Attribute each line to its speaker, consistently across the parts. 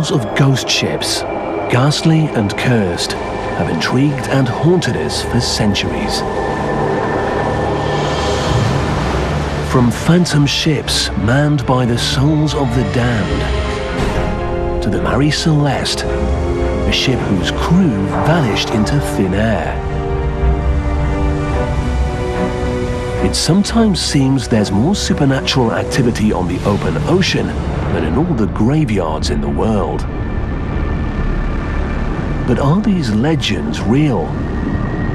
Speaker 1: Tales of ghost ships, ghastly and cursed, have intrigued and haunted us for centuries. From phantom ships manned by the souls of the damned, to the Marie Celeste, a ship whose crew vanished into thin air. It sometimes seems there's more supernatural activity on the open ocean than in all the graveyards in the world. But are these legends real?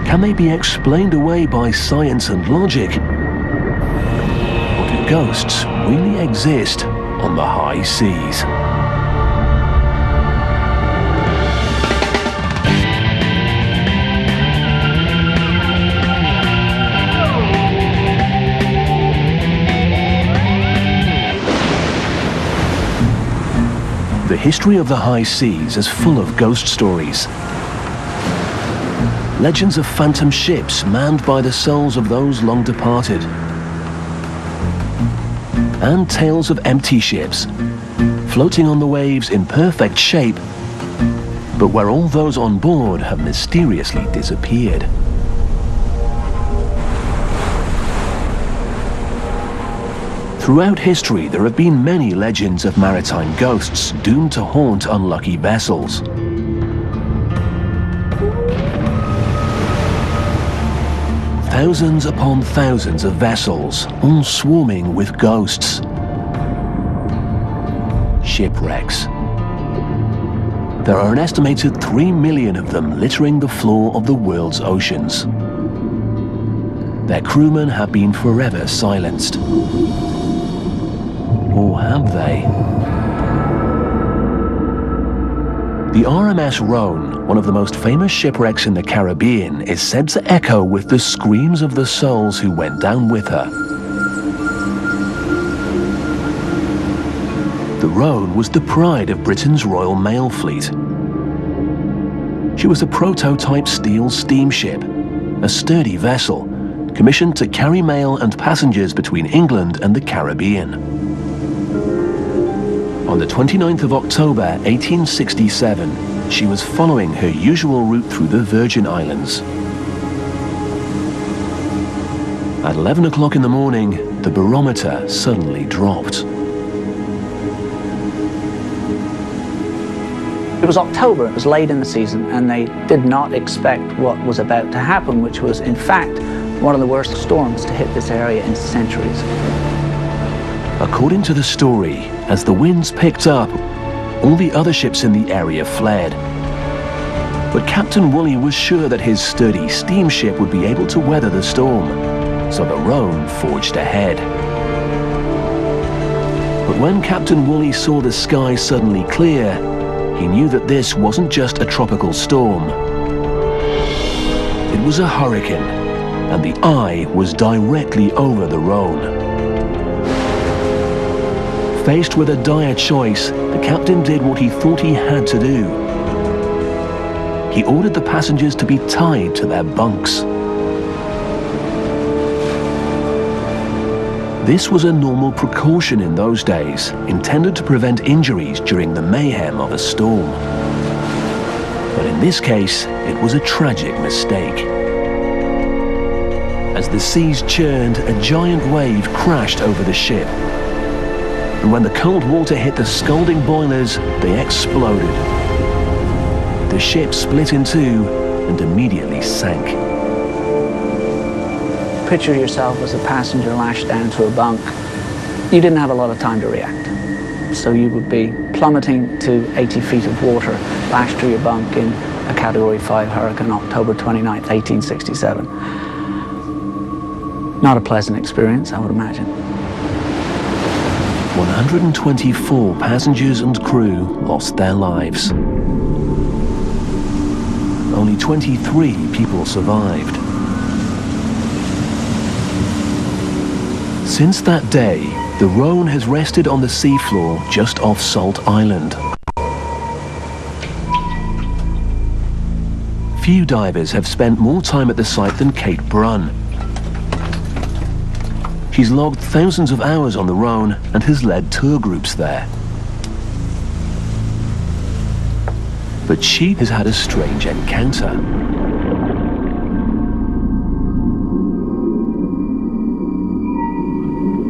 Speaker 1: Can they be explained away by science and logic? Or do ghosts really exist on the high seas? The history of the high seas is full of ghost stories. Legends of phantom ships manned by the souls of those long departed. And tales of empty ships, floating on the waves in perfect shape, but where all those on board have mysteriously disappeared. Throughout history, there have been many legends of maritime ghosts doomed to haunt unlucky vessels. Thousands upon thousands of vessels, all swarming with ghosts. Shipwrecks. There are an estimated 3 million of them littering the floor of the world's oceans. Their crewmen have been forever silenced. Or have they? The RMS Rhone, one of the most famous shipwrecks in the Caribbean, is said to echo with the screams of the souls who went down with her. The Rhone was the pride of Britain's Royal Mail Fleet. She was a prototype steel steamship, a sturdy vessel, commissioned to carry mail and passengers between England and the Caribbean. On the 29th of October 1867, she was following her usual route through the Virgin Islands. At 11 o'clock in the morning, the barometer suddenly dropped.
Speaker 2: It was October, it was late in the season, and they did not expect what was about to happen, which was, in fact, one of the worst storms to hit this area in centuries.
Speaker 1: According to the story, as the winds picked up, all the other ships in the area fled. But Captain Woolley was sure that his sturdy steamship would be able to weather the storm, so the Rhone forged ahead. But when Captain Woolley saw the sky suddenly clear, he knew that this wasn't just a tropical storm. It was a hurricane, and the eye was directly over the Rhone. Faced with a dire choice, the captain did what he thought he had to do. He ordered the passengers to be tied to their bunks. This was a normal precaution in those days, intended to prevent injuries during the mayhem of a storm. But in this case, it was a tragic mistake. As the seas churned, a giant wave crashed over the ship. And when the cold water hit the scalding boilers, they exploded. The ship split in two and immediately sank.
Speaker 2: Picture yourself as a passenger lashed down to a bunk. You didn't have a lot of time to react. So you would be plummeting to 80 feet of water, lashed to your bunk in a Category 5 hurricane, October 29th, 1867. Not a pleasant experience, I would imagine.
Speaker 1: 124 passengers and crew lost their lives. Only 23 people survived. Since that day, the Rhone has rested on the seafloor just off Salt Island. Few divers have spent more time at the site than Kate Brunn. She's logged thousands of hours on the Rhone and has led tour groups there. but she has had a strange encounter.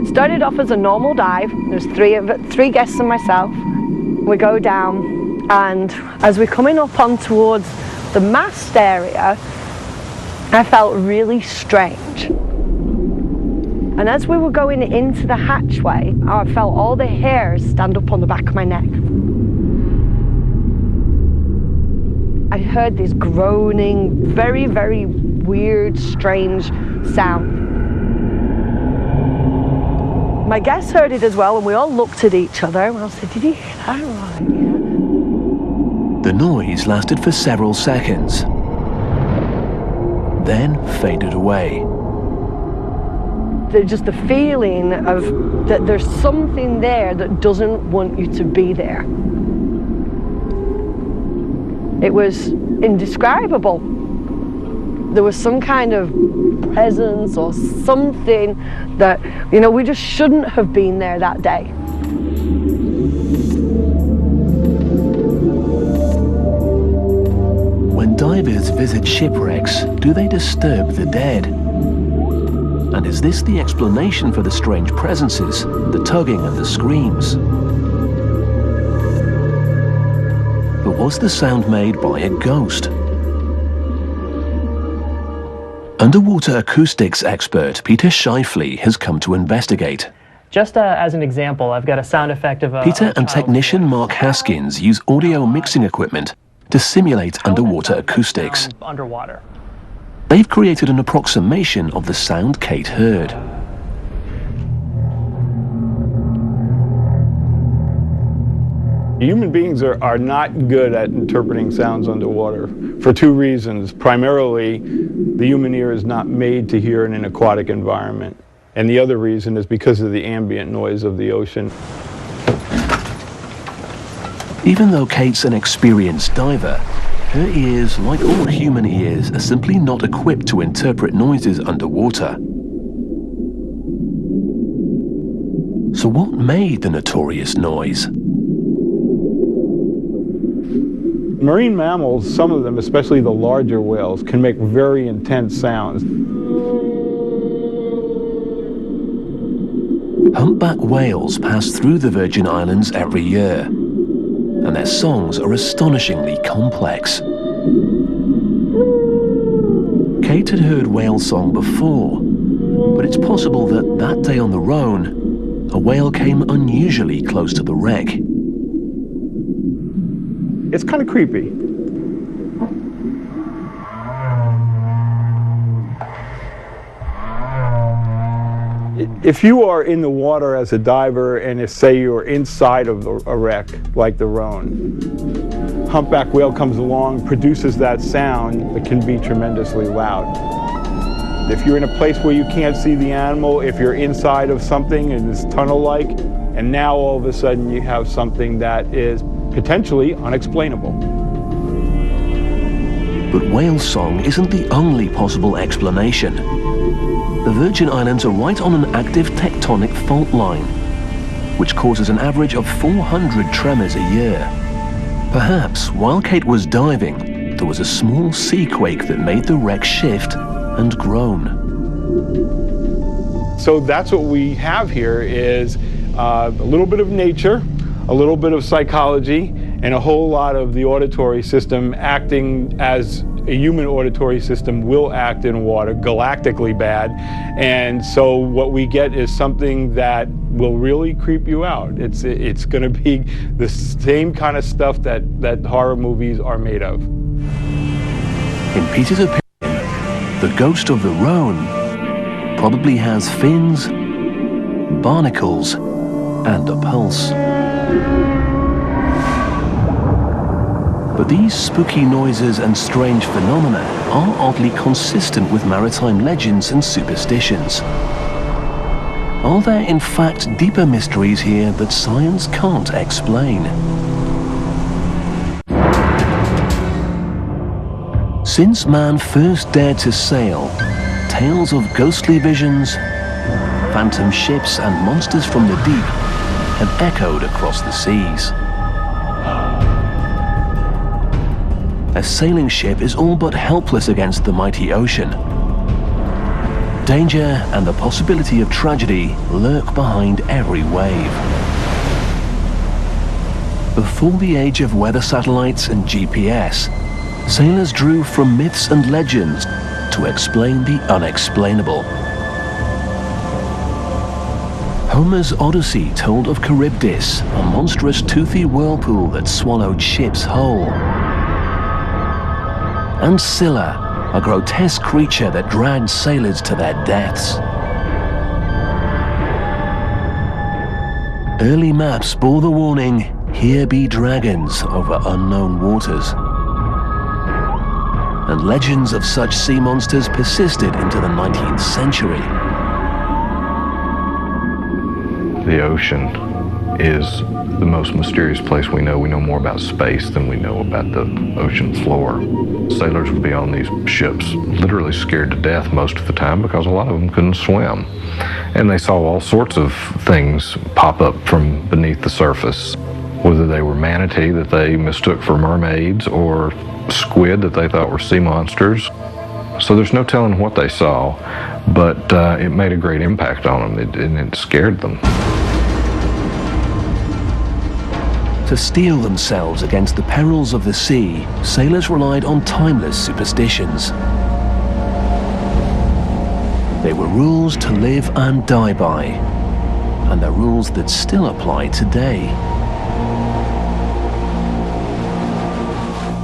Speaker 3: Started off as a normal dive. There's three guests and myself. We go down, and as we're coming up on towards the mast area, I felt really strange. And as we were going into the hatchway, I felt all the hairs stand up on the back of my neck. I heard this groaning, very, very weird, strange sound. My guests heard it as well, and we all looked at each other, and I said, "Did you hear that?" Right, yeah.
Speaker 1: The noise lasted for several seconds, then faded away.
Speaker 3: There's just the feeling of that there's something there that doesn't want you to be there. It was indescribable. There was some kind of presence or something that, you know, we just shouldn't have been there that day.
Speaker 1: When divers visit shipwrecks, do they disturb the dead? And is this the explanation for the strange presences, the tugging and the screams? But was the sound made by a ghost? Underwater acoustics expert Peter Scheifele has come to investigate.
Speaker 4: Just as an example, I've got a sound effect of a...
Speaker 1: Peter and technician Mark Haskins use audio mixing equipment to simulate underwater acoustics.
Speaker 4: Underwater.
Speaker 1: They've created an approximation of the sound Kate heard.
Speaker 5: Human beings are not good at interpreting sounds underwater for two reasons. Primarily, the human ear is not made to hear in an aquatic environment. And the other reason is because of the ambient noise of the ocean.
Speaker 1: Even though Kate's an experienced diver, her ears, like all human ears, are simply not equipped to interpret noises underwater. So what made the notorious noise?
Speaker 5: Marine mammals, some of them, especially the larger whales, can make very intense sounds.
Speaker 1: Humpback whales pass through the Virgin Islands every year, and their songs are astonishingly complex. Kate had heard whale song before, but it's possible that that day on the Rhone, a whale came unusually close to the wreck.
Speaker 5: It's kind of creepy. If you are in the water as a diver and if, say, you're inside of a wreck like the Rhone, humpback whale comes along, produces that sound that can be tremendously loud. If you're in a place where you can't see the animal, if you're inside of something and it's tunnel-like, and now all of a sudden you have something that is potentially unexplainable.
Speaker 1: But whale song isn't the only possible explanation. The Virgin Islands are right on an active tectonic fault line, which causes an average of 400 tremors a year. Perhaps while Kate was diving, there was a small sea quake that made the wreck shift and groan.
Speaker 5: So that's what we have here is a little bit of nature, a little bit of psychology, and a whole lot of the auditory system acting as a human auditory system will act in water, galactically bad. And so what we get is something that will really creep you out. It's going to be the same kind of stuff that horror movies are made of.
Speaker 1: In Peter's opinion, the ghost of the Rhone probably has fins, barnacles, and a pulse. But these spooky noises and strange phenomena are oddly consistent with maritime legends and superstitions. Are there in fact deeper mysteries here that science can't explain? Since man first dared to sail, tales of ghostly visions, phantom ships and monsters from the deep have echoed across the seas. a sailing ship is all but helpless against the mighty ocean. Danger and the possibility of tragedy lurk behind every wave. Before the age of weather satellites and GPS, sailors drew from myths and legends to explain the unexplainable. Homer's Odyssey told of Charybdis, a monstrous toothy whirlpool that swallowed ships whole. And Scylla, a grotesque creature that dragged sailors to their deaths. Early maps bore the warning, "Here be dragons" over unknown waters. And legends of such sea monsters persisted into the 19th century.
Speaker 6: The ocean is the most mysterious place we know. We know more about space than we know about the ocean floor. Sailors would be on these ships literally scared to death most of the time because a lot of them couldn't swim. And they saw all sorts of things pop up from beneath the surface, whether they were manatee that they mistook for mermaids or squid that they thought were sea monsters. So there's no telling what they saw, but it made a great impact on them, and it scared them.
Speaker 1: To steel themselves against the perils of the sea, sailors relied on timeless superstitions. They were rules to live and die by, and they're rules that still apply today.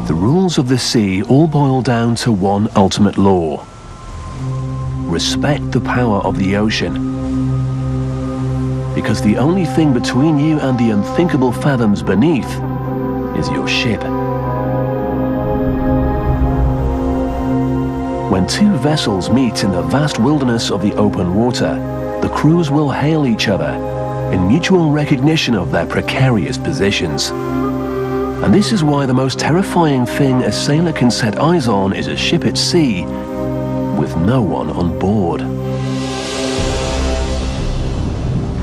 Speaker 1: The rules of the sea all boil down to one ultimate law: respect the power of the ocean. Because the only thing between you and the unthinkable fathoms beneath is your ship. When two vessels meet in the vast wilderness of the open water, the crews will hail each other in mutual recognition of their precarious positions. And this is why the most terrifying thing a sailor can set eyes on is a ship at sea with no one on board.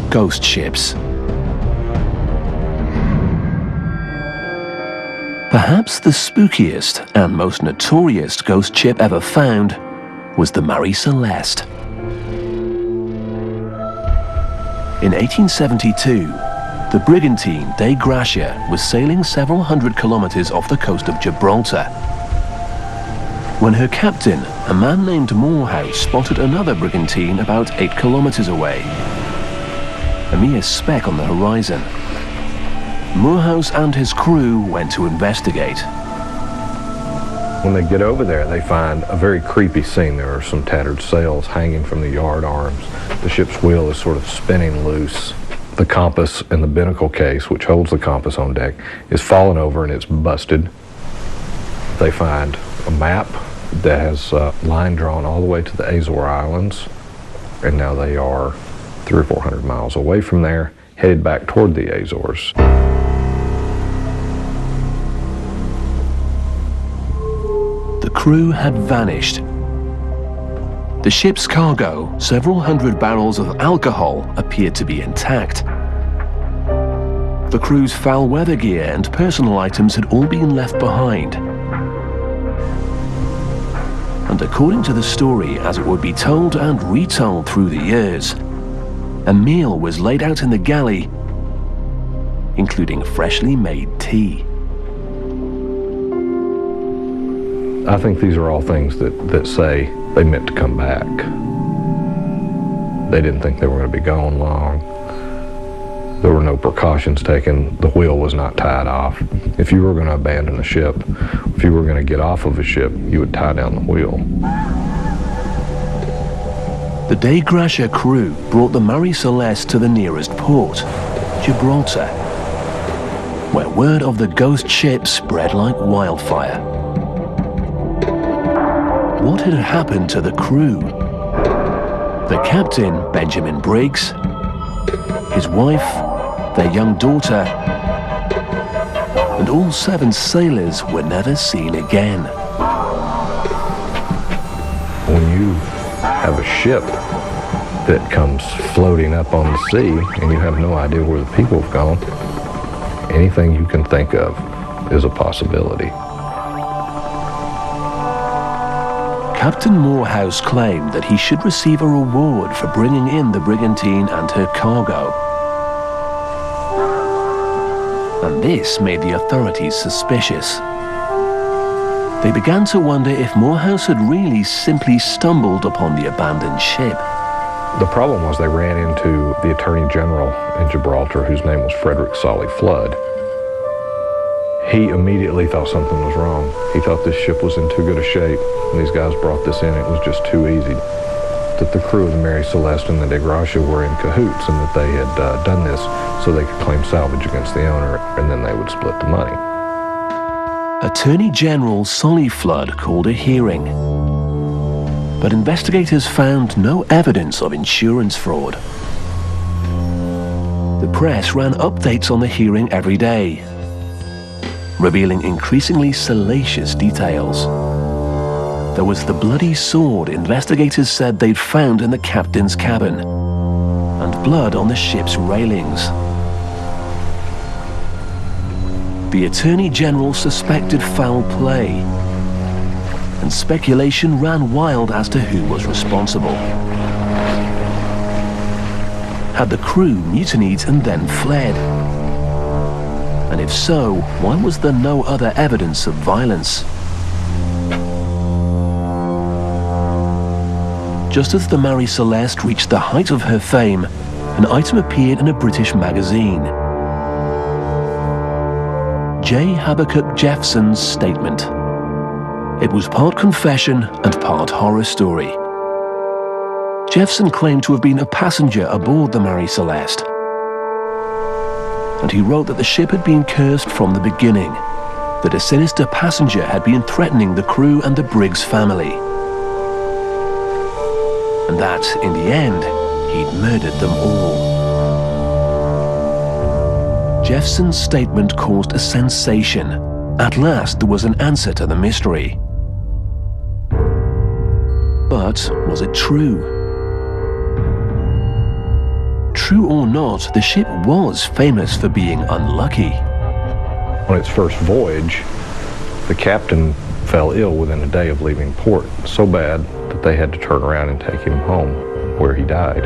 Speaker 1: Ghost ships. Perhaps the spookiest and most notorious ghost ship ever found was the Marie Celeste. In 1872, the brigantine De Gracia was sailing several hundred kilometers off the coast of Gibraltar when her captain, a man named Morehouse, spotted another brigantine about 8 kilometers away. A mere speck on the horizon. Morehouse and his crew went to investigate.
Speaker 6: When they get over there, they find a very creepy scene. There are some tattered sails hanging from the yard arms. The ship's wheel is sort of spinning loose. The compass in the binnacle case, which holds the compass on deck, is fallen over and it's busted. They find a map that has a line drawn all the way to the Azore Islands, and now they are 300 or 400 miles away from there, headed back toward the Azores.
Speaker 1: The crew had vanished. The ship's cargo, several hundred barrels of alcohol, appeared to be intact. The crew's foul weather gear and personal items had all been left behind. And according to the story as it would be told and retold through the years, a meal was laid out in the galley, including freshly made tea.
Speaker 6: I think these are all things that say they meant to come back. They didn't think they were going to be gone long. There were no precautions taken. The wheel was not tied off. If you were going to abandon a ship, if you were going to get off of a ship, you would tie down the wheel.
Speaker 1: The De Gracia crew brought the Marie Celeste to the nearest port, Gibraltar, where word of the ghost ship spread like wildfire. What had happened to the crew? The captain, Benjamin Briggs, his wife, their young daughter, and all 7 sailors were never seen again.
Speaker 6: When you have a ship that comes floating up on the sea and you have no idea where the people have gone, anything you can think of is a possibility.
Speaker 1: Captain Morehouse claimed that he should receive a reward for bringing in the brigantine and her cargo. And this made the authorities suspicious. They began to wonder if Morehouse had really simply stumbled upon the abandoned ship.
Speaker 6: The problem was they ran into the Attorney General in Gibraltar, whose name was Frederick Solly Flood. He immediately thought something was wrong. He thought this ship was in too good a shape, and these guys brought this in. It was just too easy. That the crew of the Mary Celeste and the De Gracia were in cahoots, and that they had done this so they could claim salvage against the owner, and then they would split the money.
Speaker 1: Attorney General Solly Flood called a hearing, but investigators found no evidence of insurance fraud. The press ran updates on the hearing every day, revealing increasingly salacious details. There was the bloody sword investigators said they'd found in the captain's cabin, and blood on the ship's railings. The Attorney General suspected foul play, and speculation ran wild as to who was responsible. Had the crew mutinied and then fled? And if so, why was there no other evidence of violence? Just as the Mary Celeste reached the height of her fame, an item appeared in a British magazine. J. Habakkuk Jeffson's statement. It was part confession and part horror story. Jeffson claimed to have been a passenger aboard the Mary Celeste, and he wrote that the ship had been cursed from the beginning, that a sinister passenger had been threatening the crew and the brig's family, and that, in the end, he'd murdered them all. Jeffson's statement caused a sensation. At last, there was an answer to the mystery. But was it true? True or not, the ship was famous for being unlucky.
Speaker 6: On its first voyage, the captain fell ill within a day of leaving port, so bad that they had to turn around and take him home, where he died.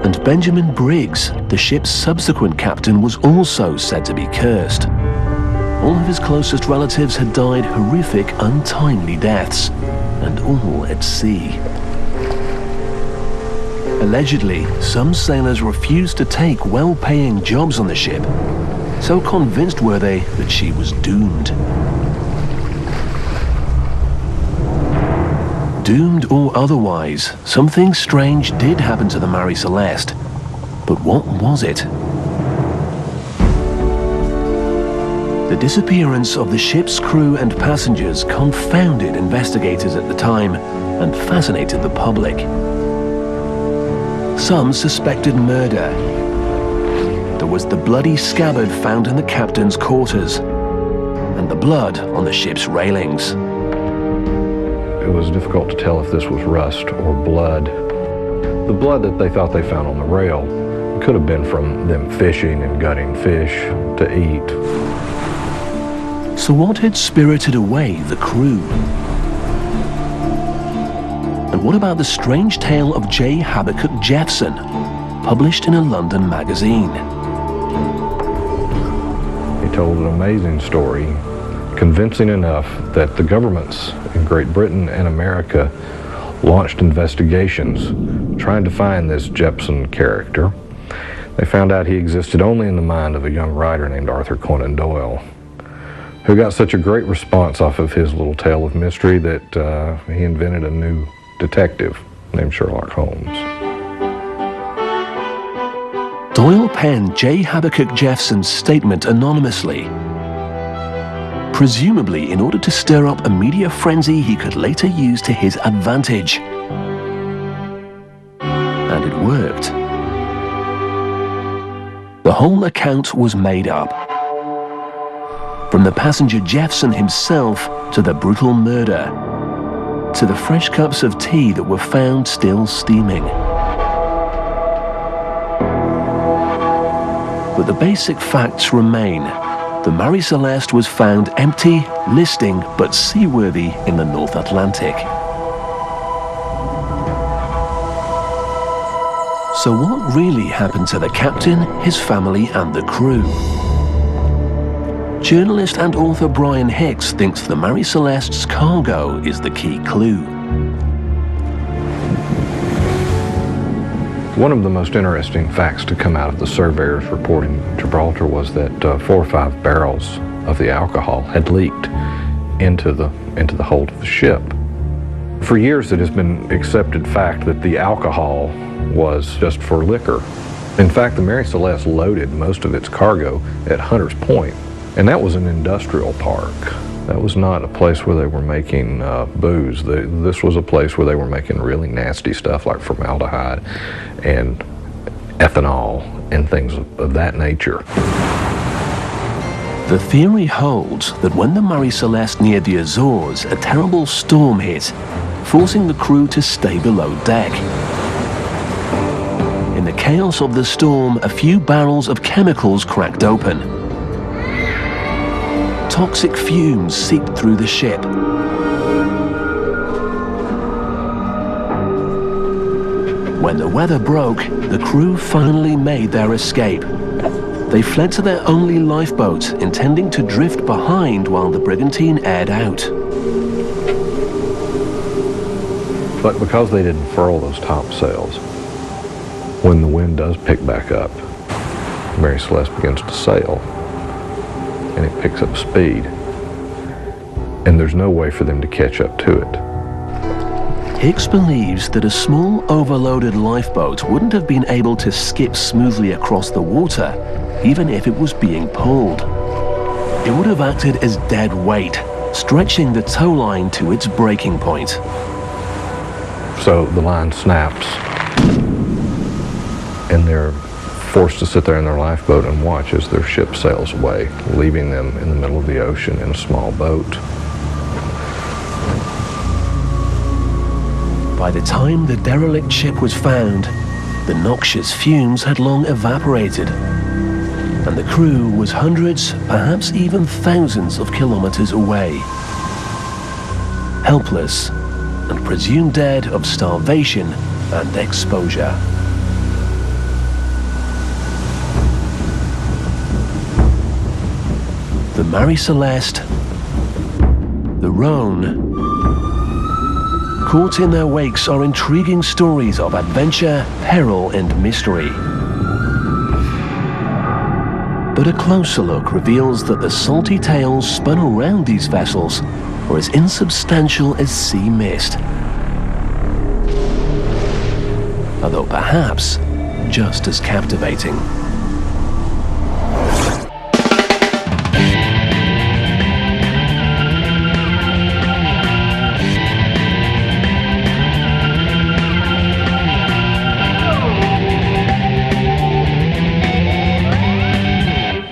Speaker 1: And Benjamin Briggs, the ship's subsequent captain, was also said to be cursed. All of his closest relatives had died horrific, untimely deaths, and all at sea. Allegedly, some sailors refused to take well-paying jobs on the ship. So convinced were they that she was doomed. Doomed or otherwise, something strange did happen to the Mary Celeste. But what was it? The disappearance of the ship's crew and passengers confounded investigators at the time and fascinated the public. Some suspected murder. There was the bloody scabbard found in the captain's quarters, and the blood on the ship's railings.
Speaker 6: It was difficult to tell if this was rust or blood. The blood that they thought they found on the rail could have been from them fishing and gutting fish to eat.
Speaker 1: So what had spirited away the crew? And what about the strange tale of J. Habakkuk Jeffson, published in a London magazine?
Speaker 6: He told an amazing story, convincing enough that the governments in Great Britain and America launched investigations trying to find this Jeffson character. They found out he existed only in the mind of a young writer named Arthur Conan Doyle, who got such a great response off of his little tale of mystery that he invented a new detective named Sherlock Holmes.
Speaker 1: Doyle penned J. Habakkuk Jeffson's statement anonymously, presumably in order to stir up a media frenzy he could later use to his advantage. And it worked. The whole account was made up. From the passenger Jeffson himself to the brutal murder, to the fresh cups of tea that were found still steaming. But the basic facts remain. the Marie Celeste was found empty, listing, but seaworthy in the North Atlantic. So what really happened to the captain, his family, and the crew? Journalist and author Brian Hicks thinks the Marie Celeste's cargo is the key clue.
Speaker 6: One of the most interesting facts to come out of the surveyor's report in Gibraltar was that 4 or 5 barrels of the alcohol had leaked into the hold of the ship. For years it has been accepted fact that the alcohol was just for liquor. In fact, the Marie Celeste loaded most of its cargo at Hunter's Point, and that was an industrial park. That was not a place where they were making booze. This was a place where they were making really nasty stuff like formaldehyde and ethanol and things of that nature.
Speaker 1: The theory holds that when the Marie Celeste neared the Azores, a terrible storm hit, forcing the crew to stay below deck. In the chaos of the storm, a few barrels of chemicals cracked open. Toxic fumes seeped through the ship. When the weather broke, the crew finally made their escape. They fled to their only lifeboat, intending to drift behind while the brigantine aired out.
Speaker 6: But because they didn't furl those topsails, when the wind does pick back up, Marie Celeste begins to sail, and it picks up speed, and there's no way for them to catch up to it.
Speaker 1: Hicks believes that a small overloaded lifeboat wouldn't have been able to skip smoothly across the water, even if it was being pulled. It would have acted as dead weight, stretching the tow line to its breaking point.
Speaker 6: So the line snaps, and they're forced to sit there in their lifeboat and watch as their ship sails away, leaving them in the middle of the ocean in a small boat.
Speaker 1: By the time the derelict ship was found, the noxious fumes had long evaporated, and the crew was hundreds, perhaps even thousands of kilometers away. Helpless, and presumed dead of starvation and exposure. The Marie Celeste, the Rhone. Caught in their wakes are intriguing stories of adventure, peril, and mystery. But a closer look reveals that the salty tales spun around these vessels were as insubstantial as sea mist. Although perhaps just as captivating.